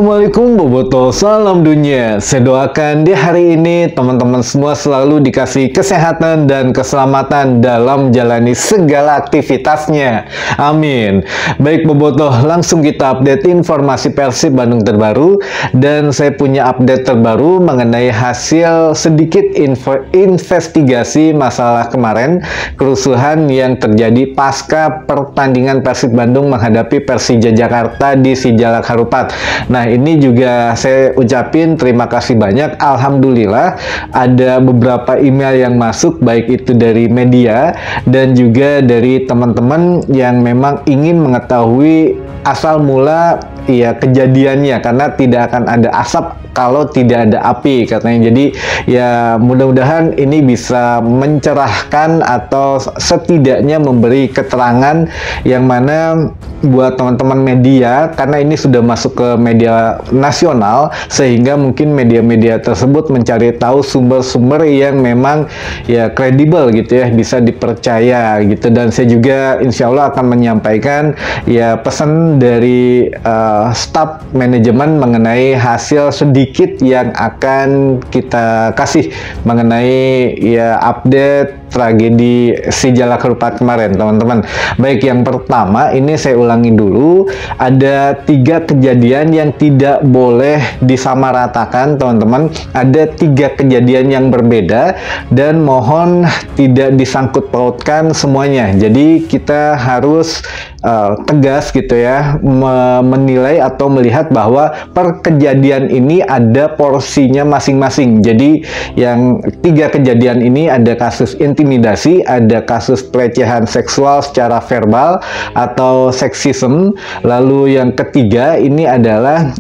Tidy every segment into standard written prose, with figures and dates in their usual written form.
Assalamualaikum Boboto, salam dunia. Saya doakan di hari ini teman-teman semua selalu dikasih kesehatan dan keselamatan dalam menjalani segala aktivitasnya. Amin. Baik Boboto, langsung kita update informasi Persib Bandung terbaru. Dan saya punya update terbaru mengenai hasil sedikit investigasi masalah kemarin, kerusuhan yang terjadi pasca pertandingan Persib Bandung menghadapi Persija Jakarta di Sijalak Harupat. Nah, ini juga saya ucapin terima kasih banyak. Alhamdulillah ada beberapa email yang masuk, baik itu dari media dan juga dari teman-teman yang memang ingin mengetahui asal mula ya kejadiannya, karena tidak akan ada asap kalau tidak ada api katanya. Jadi ya mudah-mudahan ini bisa mencerahkan atau setidaknya memberi keterangan yang mana buat teman-teman media, karena ini sudah masuk ke media nasional, sehingga mungkin media-media tersebut mencari tahu sumber-sumber yang memang ya kredibel gitu ya, bisa dipercaya gitu. Dan saya juga insya Allah akan menyampaikan ya pesan dari staf manajemen mengenai hasil sedikit yang akan kita kasih mengenai ya update tragedi Sijalak Harupat kemarin, teman-teman. Baik, yang pertama ini saya ulangi dulu, ada 3 kejadian yang tidak boleh disamaratakan, teman-teman. Ada 3 kejadian yang berbeda dan mohon tidak disangkut pautkan semuanya. Jadi kita harus tegas gitu ya, menilai atau melihat bahwa per kejadian ini ada porsinya masing-masing. Jadi yang 3 kejadian ini ada kasus intimidasi, ada kasus pelecehan seksual secara verbal atau seksisme, lalu yang ketiga ini adalah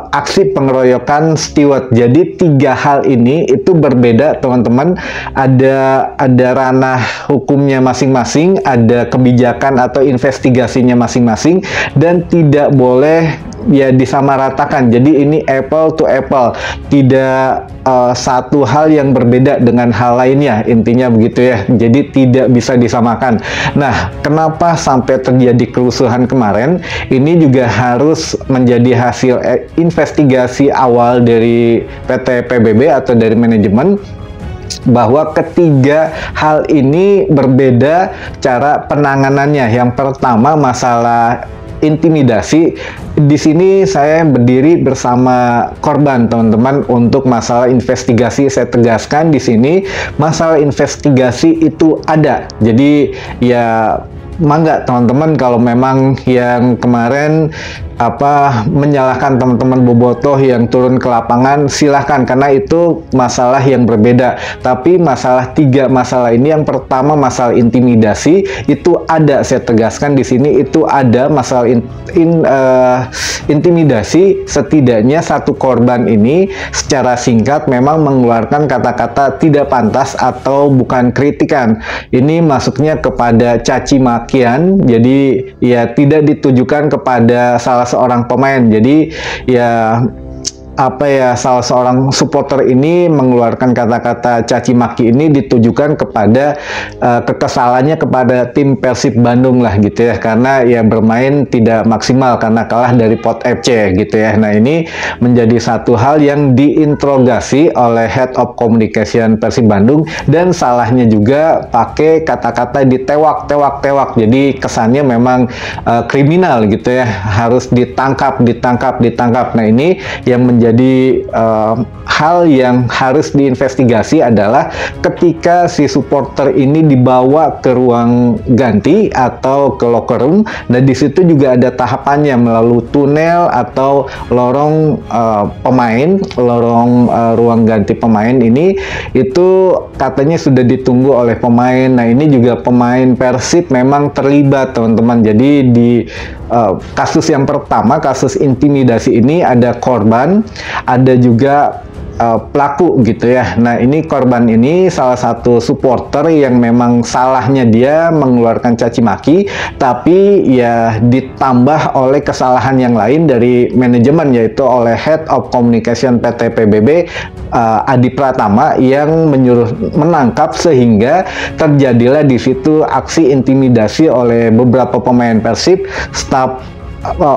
aksi pengeroyokan steward. Jadi 3 hal ini itu berbeda, teman-teman. Ada ranah hukumnya masing-masing, ada kebijakan atau investigasinya masing-masing, dan tidak boleh ya disamaratakan. Jadi ini apple to apple, tidak satu hal yang berbeda dengan hal lainnya, intinya begitu ya. Jadi tidak bisa disamakan. Nah, kenapa sampai terjadi kerusuhan kemarin? Ini juga harus menjadi hasil investigasi awal dari PT PBB atau dari manajemen, bahwa ketiga hal ini berbeda cara penanganannya. Yang pertama masalah intimidasi. Di sini saya berdiri bersama korban, teman-teman, untuk masalah investigasi. Saya tegaskan di sini masalah investigasi itu ada. Jadi ya mangga teman-teman, kalau memang yang kemarin menyalahkan teman-teman bobotoh yang turun ke lapangan, silahkan, karena itu masalah yang berbeda. Tapi masalah 3 masalah ini, yang pertama masalah intimidasi itu ada, saya tegaskan di sini itu ada masalah intimidasi. Setidaknya 1 korban ini secara singkat memang mengeluarkan kata-kata tidak pantas atau bukan kritikan. Ini masuknya kepada caci makian, jadi ya tidak ditujukan kepada salah seorang pemain. Jadi ya salah seorang supporter ini mengeluarkan kata-kata caci maki ini ditujukan kepada kekesalannya kepada tim Persib Bandung lah gitu ya, karena ya bermain tidak maksimal karena kalah dari Pot FC gitu ya. Nah, ini menjadi satu hal yang diinterogasi oleh Head of Communication Persib Bandung, dan salahnya juga pakai kata-kata ditewak. Jadi kesannya memang kriminal gitu ya, harus ditangkap. Nah, ini yang menjadi hal yang harus diinvestigasi adalah ketika si supporter ini dibawa ke ruang ganti atau ke locker room. Nah, di situ juga ada tahapannya melalui tunel atau lorong ruang ganti pemain. Ini itu katanya sudah ditunggu oleh pemain. Nah, ini juga pemain Persib memang terlibat, teman-teman. Jadi di kasus yang pertama, kasus intimidasi ini ada korban, ada juga pelaku gitu ya. Nah, ini korban ini salah satu supporter yang memang salahnya dia mengeluarkan caci maki, tapi ya ditambah oleh kesalahan yang lain dari manajemen, yaitu oleh Head of Communication PT PBB Adi Pratama yang menyuruh menangkap, sehingga terjadilah di situ aksi intimidasi oleh beberapa pemain Persib, staf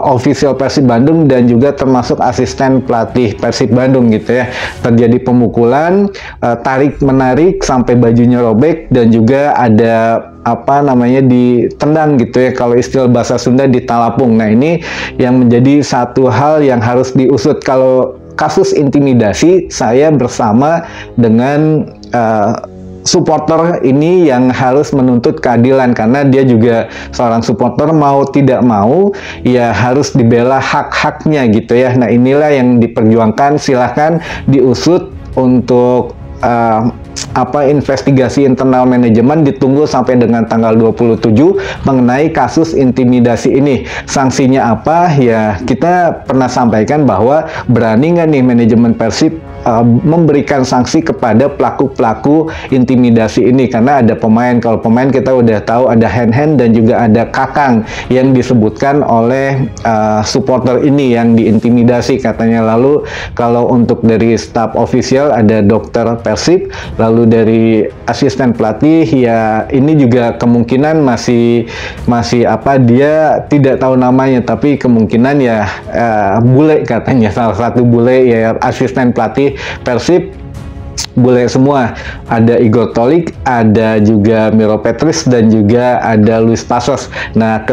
official Persib Bandung dan juga termasuk asisten pelatih Persib Bandung gitu ya. Terjadi pemukulan, tarik menarik sampai bajunya robek dan juga ada apa namanya ditendang gitu ya, kalau istilah bahasa Sunda ditalapung. Nah ini yang menjadi satu hal yang harus diusut. Kalau kasus intimidasi, saya bersama dengan supporter ini yang harus menuntut keadilan, karena dia juga seorang supporter, mau tidak mau ya harus dibela hak-haknya gitu ya. Nah inilah yang diperjuangkan, silahkan diusut untuk investigasi internal manajemen, ditunggu sampai dengan tanggal 27 mengenai kasus intimidasi ini. Sanksinya apa? Ya kita pernah sampaikan bahwa berani nggak nih manajemen Persib memberikan sanksi kepada pelaku-pelaku intimidasi ini, karena ada pemain. Kalau pemain kita udah tahu ada hand dan juga ada kakang yang disebutkan oleh supporter ini yang diintimidasi katanya. Lalu kalau untuk dari staf official ada dokter Persib, lalu dari asisten pelatih ya ini juga kemungkinan masih dia tidak tahu namanya, tapi kemungkinan ya bule katanya, salah satu bule ya asisten pelatih Persib, bule semua. Ada Igor Tolik, ada juga Miro Petris, dan juga ada Luis Pasos. Nah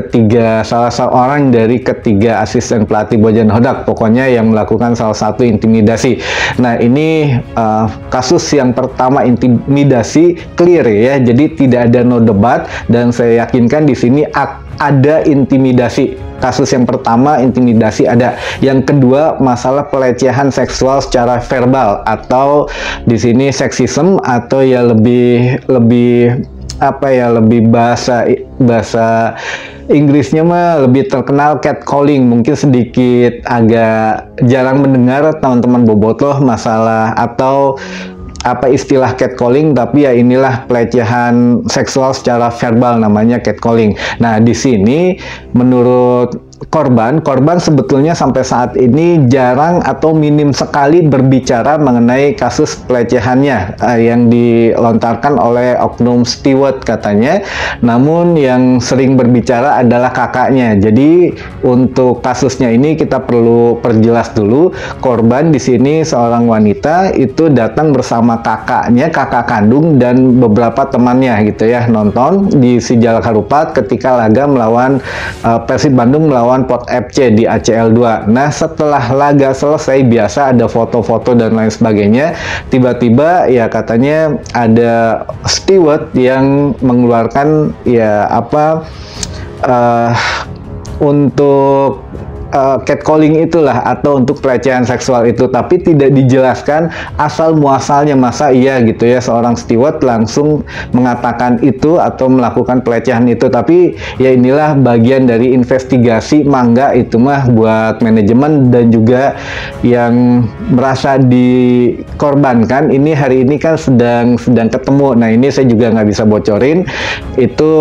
salah seorang dari ketiga asisten pelatih Bojan Hodak pokoknya yang melakukan salah satu intimidasi. Nah ini kasus yang pertama intimidasi clear ya, jadi tidak ada no debat, dan saya yakinkan di sini ada intimidasi. Kasus yang pertama intimidasi ada. Yang kedua masalah pelecehan seksual secara verbal, atau di sini seksisme, atau ya lebih bahasa Inggrisnya mah lebih terkenal catcalling. Mungkin sedikit agak jarang mendengar teman-teman bobotoh masalah atau istilah catcalling, tapi ya inilah pelecehan seksual secara verbal, namanya catcalling. Nah di sini menurut korban sebetulnya sampai saat ini jarang atau minim sekali berbicara mengenai kasus pelecehannya yang dilontarkan oleh oknum steward katanya. Namun yang sering berbicara adalah kakaknya. Jadi untuk kasusnya ini kita perlu perjelas dulu. Korban di sini seorang wanita itu datang bersama kakaknya, kakak kandung, dan beberapa temannya gitu ya, nonton di Sijalak Harupat ketika laga melawan Persib Bandung melawan Port FC di ACL 2. Nah setelah laga selesai, biasa ada foto-foto dan lain sebagainya, tiba-tiba ya katanya ada steward yang mengeluarkan ya untuk catcalling itulah, atau untuk pelecehan seksual itu, tapi tidak dijelaskan asal muasalnya. Masa iya gitu ya seorang steward langsung mengatakan itu atau melakukan pelecehan itu. Tapi ya inilah bagian dari investigasi, mangga itu mah buat manajemen dan juga yang merasa dikorbankan. Ini hari ini kan sedang ketemu. Nah ini saya juga nggak bisa bocorin itu,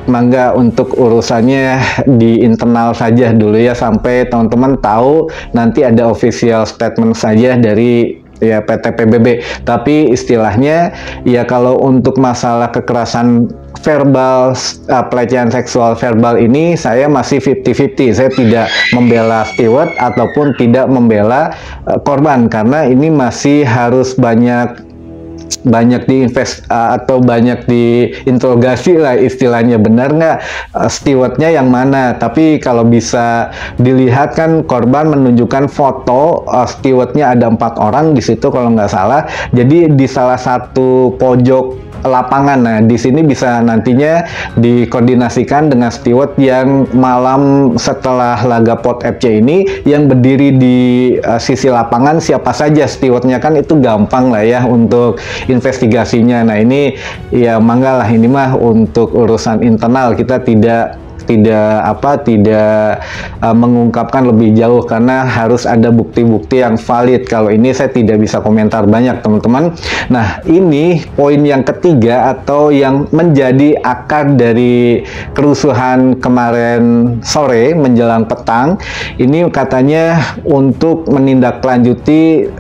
mangga untuk urusannya di internal saja dulu ya, sampai teman-teman tahu nanti ada official statement saja dari ya PT PBB. Tapi istilahnya ya kalau untuk masalah kekerasan verbal, pelecehan seksual verbal ini saya masih 50-50. Saya tidak membela steward ataupun tidak membela korban, karena ini masih harus banyak atau banyak diinterogasi lah istilahnya, benar nggak stewardnya yang mana. Tapi kalau bisa dilihat kan korban menunjukkan foto stewardnya ada 4 orang di situ kalau nggak salah, jadi di salah satu pojok lapangan. Nah di sini bisa nantinya dikoordinasikan dengan steward yang malam setelah laga Port FC ini yang berdiri di sisi lapangan, siapa saja stewardnya, kan itu gampang lah ya untuk investigasinya. Nah ini ya mangga lah, ini mah untuk urusan internal, kita tidak mengungkapkan lebih jauh karena harus ada bukti-bukti yang valid. Kalau ini saya tidak bisa komentar banyak teman-teman. Nah ini poin yang ketiga atau yang menjadi akar dari kerusuhan kemarin sore menjelang petang ini, katanya untuk menindaklanjuti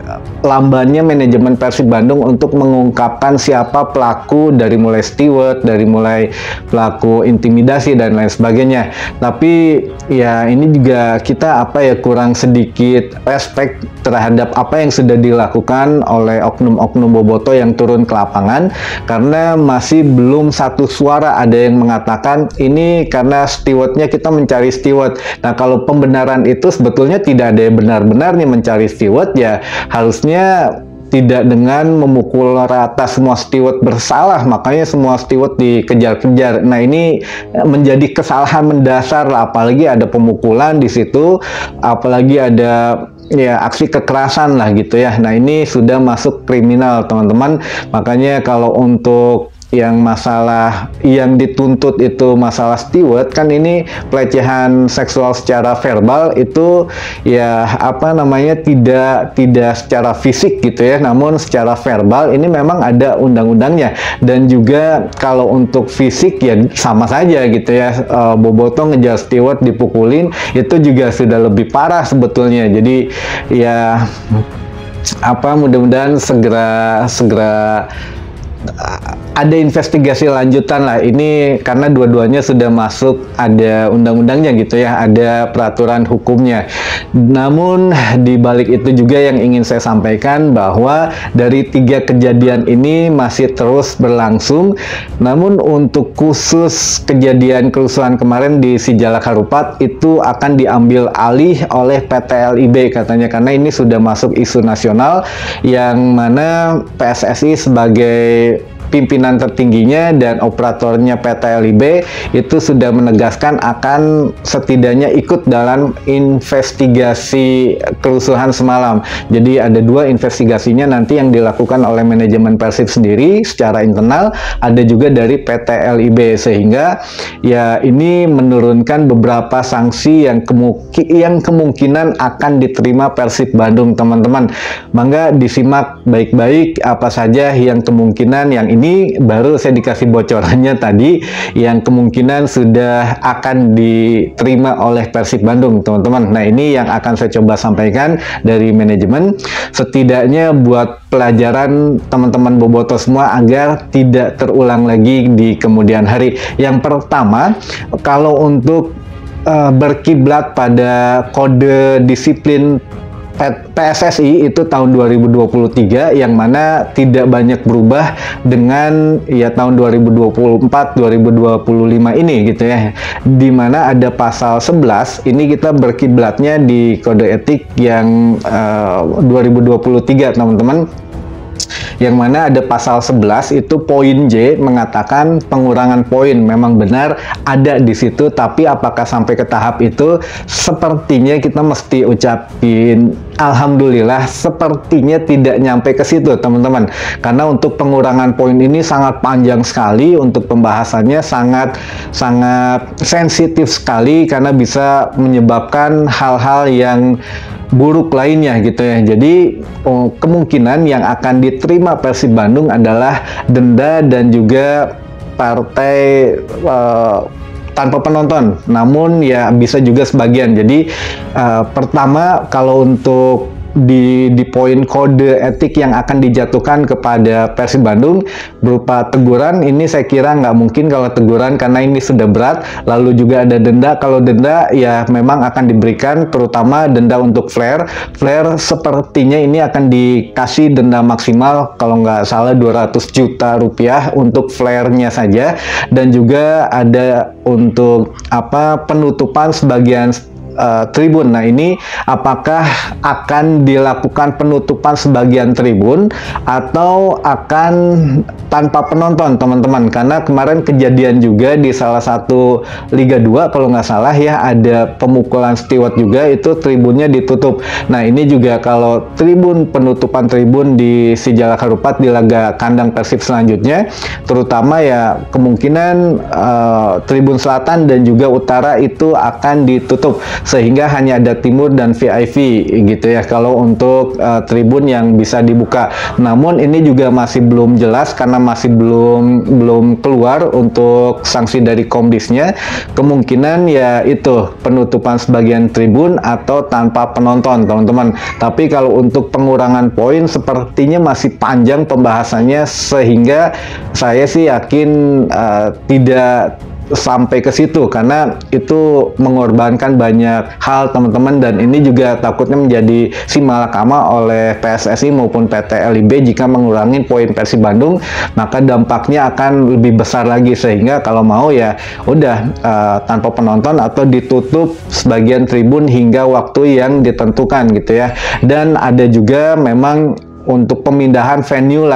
lambannya manajemen Persib Bandung untuk mengungkapkan siapa pelaku, dari mulai steward, dari mulai pelaku intimidasi dan lain sebagainya. Tapi ya ini juga kita kurang sedikit respect terhadap apa yang sudah dilakukan oleh oknum-oknum boboto yang turun ke lapangan, karena masih belum satu suara ada yang mengatakan ini karena stewardnya kita mencari steward. Nah, kalau pembenaran itu sebetulnya tidak ada yang benar-benar nih mencari steward, ya harusnya tidak dengan memukul rata semua steward bersalah, makanya semua steward dikejar-kejar. Nah, ini menjadi kesalahan mendasar lah, apalagi ada pemukulan di situ, apalagi ada ya aksi kekerasan lah gitu ya. Nah, ini sudah masuk kriminal, teman-teman. Makanya kalau untuk yang masalah yang dituntut itu masalah steward, kan ini pelecehan seksual secara verbal, itu ya tidak secara fisik gitu ya, namun secara verbal ini memang ada undang-undangnya. Dan juga kalau untuk fisik ya sama saja gitu ya, boboto ngejar steward dipukulin itu juga sudah lebih parah sebetulnya. Jadi ya mudah-mudahan segera ada investigasi lanjutan lah ini, karena dua-duanya sudah masuk, ada undang-undangnya gitu ya, ada peraturan hukumnya. Namun di balik itu juga yang ingin saya sampaikan bahwa dari 3 kejadian ini masih terus berlangsung. Namun untuk khusus kejadian kerusuhan kemarin di Sijalak Harupat itu akan diambil alih oleh PT LIB katanya, karena ini sudah masuk isu nasional, yang mana PSSI sebagai pimpinan tertingginya dan operatornya PT LIB itu sudah menegaskan akan setidaknya ikut dalam investigasi kerusuhan semalam. Jadi ada 2 investigasinya nanti yang dilakukan oleh manajemen Persib sendiri secara internal, ada juga dari PT LIB, sehingga ya ini menurunkan beberapa sanksi yang kemungkinan akan diterima Persib Bandung, teman-teman. Mangga disimak baik-baik apa saja yang kemungkinan. Yang ini baru saya dikasih bocorannya tadi, yang kemungkinan sudah akan diterima oleh Persib Bandung, teman-teman. Nah, ini yang akan saya coba sampaikan dari manajemen, setidaknya buat pelajaran teman-teman boboto semua agar tidak terulang lagi di kemudian hari. Yang pertama, kalau untuk berkiblat pada kode disiplin PSSI itu tahun 2023, yang mana tidak banyak berubah dengan ya tahun 2024 2025 ini gitu ya, dimana ada pasal 11 ini kita berkiblatnya di kode etik yang 2023, teman-teman, yang mana ada pasal 11 itu poin J mengatakan pengurangan poin. Memang benar ada di situ, tapi apakah sampai ke tahap itu? Sepertinya kita mesti ucapin alhamdulillah, sepertinya tidak nyampe ke situ, teman-teman, karena untuk pengurangan poin ini sangat panjang sekali, untuk pembahasannya sangat sensitif sekali, karena bisa menyebabkan hal-hal yang buruk lainnya gitu ya. Jadi kemungkinan yang akan diterima Persib Bandung adalah denda dan juga partai tanpa penonton. Namun ya bisa juga sebagian. Jadi pertama, kalau untuk di poin kode etik yang akan dijatuhkan kepada Persib Bandung berupa teguran, ini saya kira nggak mungkin kalau teguran, karena ini sudah berat. Lalu juga ada denda. Kalau denda ya memang akan diberikan, terutama denda untuk flare sepertinya ini akan dikasih denda maksimal kalau nggak salah 200 juta rupiah untuk flare-nya saja. Dan juga ada untuk penutupan sebagian tribun. Nah, ini apakah akan dilakukan penutupan sebagian tribun atau akan tanpa penonton, teman-teman? Karena kemarin kejadian juga di salah satu Liga 2 kalau nggak salah ya, ada pemukulan steward juga, itu tribunnya ditutup. Nah, ini juga kalau penutupan tribun di Sijalak Harupat di laga kandang Persib selanjutnya, terutama ya kemungkinan tribun selatan dan juga utara itu akan ditutup. sehingga hanya ada Timur dan VIP gitu ya kalau untuk tribun yang bisa dibuka. Namun ini juga masih belum jelas karena masih belum keluar untuk sanksi dari Komdisnya. Kemungkinan ya itu penutupan sebagian tribun atau tanpa penonton, teman-teman. Tapi kalau untuk pengurangan poin sepertinya masih panjang pembahasannya, sehingga saya sih yakin tidak sampai ke situ karena itu mengorbankan banyak hal, teman-teman, dan ini juga takutnya menjadi simalakama oleh PSSI maupun PT LIB jika mengurangi poin Persib Bandung, maka dampaknya akan lebih besar lagi, sehingga kalau mau ya udah tanpa penonton atau ditutup sebagian tribun hingga waktu yang ditentukan gitu ya. Dan ada juga memang untuk pemindahan venue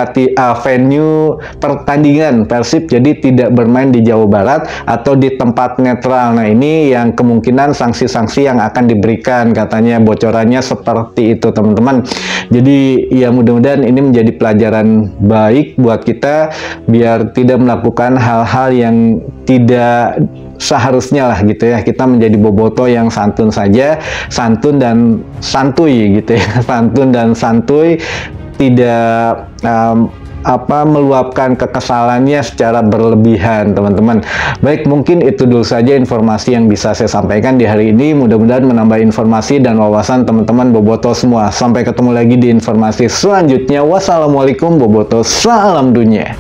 pertandingan Persib, jadi tidak bermain di Jawa Barat atau di tempat netral. Nah, ini yang kemungkinan sanksi-sanksi yang akan diberikan, katanya bocorannya seperti itu, teman-teman. Jadi ya mudah-mudahan ini menjadi pelajaran baik buat kita biar tidak melakukan hal-hal yang tidak seharusnya lah gitu ya. Kita menjadi boboto yang santun saja, santun dan santuy gitu ya. Santun dan santuy, tidak meluapkan kekesalannya secara berlebihan, teman-teman. Baik, mungkin itu dulu saja informasi yang bisa saya sampaikan di hari ini. Mudah-mudahan menambah informasi dan wawasan teman-teman boboto semua. Sampai ketemu lagi di informasi selanjutnya. Wassalamualaikum boboto, salam dunia.